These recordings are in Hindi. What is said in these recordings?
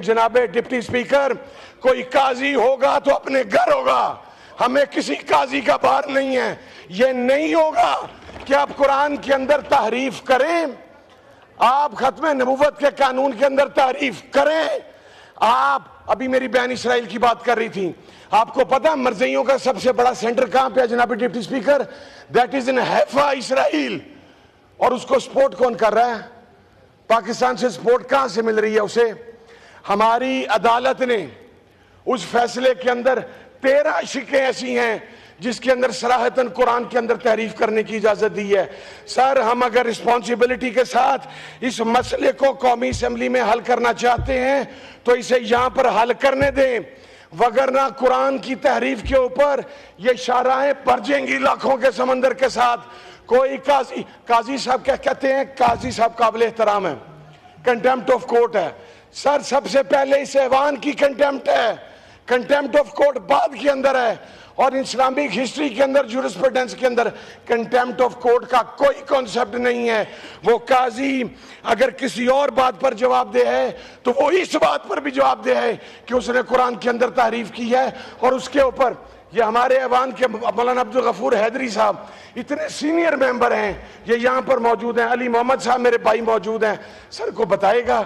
जनाबे डिप्टी स्पीकर, कोई काजी होगा तो अपने घर होगा, हमें किसी काजी का बार नहीं है। ये नहीं होगा कि आप कुरान के अंदर तहरीफ करें, आप खत्म नबूवत के कानून के अंदर तारीफ करें। आप अभी मेरी बहन इसराइल की बात कर रही थी, आपको पता मरज़इयों का सबसे बड़ा सेंटर कहां पे है जनाब deputy speaker? That is in Haifa, Israel. और उसको सपोर्ट कौन कर रहा है? पाकिस्तान से सपोर्ट कहां से मिल रही है उसे? हमारी अदालत ने उस फैसले के अंदर 13 शिकें ऐसी हैं जिसके अंदर सराहतन कुरान के अंदर तहरीफ करने की इजाजत दी है। सर, हम अगर रिस्पॉन्सिबिलिटी के साथ इस मसले को कौमी असेंबली में हल करना चाहते हैं तो इसे यहां पर हल करने दें, वगरना कुरान की तहरीफ के ऊपर ये शाराएं बरजेंगी लाखों के समंदर के साथ। कोई काजी साहब क्या कहते हैं? काजी साहब काबिल एहतराम है, कंटेम्प्ट ऑफ कोर्ट है। सर, सबसे पहले इस ऐवान की कंटेम्प्ट है, कंटेम्प्ट ऑफ कोर्ट बाद के अंदर है। और इस्लामिक हिस्ट्री के अंदर, जूरिस्प्रूडेंस के अंदर कंटेम्प्ट ऑफ कोर्ट का कोई कॉन्सेप्ट नहीं है। वो काजी अगर किसी और बात पर जवाबदेह है तो वो इस बात पर भी जवाबदेह है कि उसने कुरान के अंदर तारीफ की है। और उसके ऊपर ये हमारे ऐवान के मौलाना अब्दुल गफूर हैदरी साहब इतने सीनियर मेंबर हैं, ये यहाँ पर मौजूद हैं, अली मोहम्मद साहब मेरे भाई मौजूद हैं। सर को बताएगा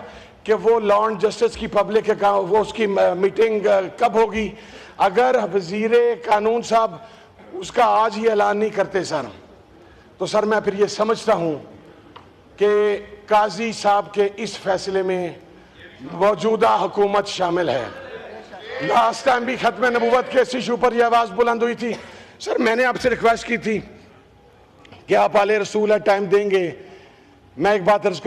कि वो लॉ एंड जस्टिस की पब्लिक वो उसकी मीटिंग कब होगी? अगर वजीरे कानून साहब उसका आज ही ऐलान नहीं करते सर, तो सर मैं फिर ये समझता हूँ कि काजी साहब के इस फैसले में मौजूदा हुकूमत शामिल है। लास्ट टाइम भी खत्म नबूवत के इस इशू पर यह आवाज़ बुलंद हुई थी। सर, मैंने आपसे रिक्वेस्ट की थी कि आप आले रसूल है, टाइम देंगे। मैं एक बात अर्ज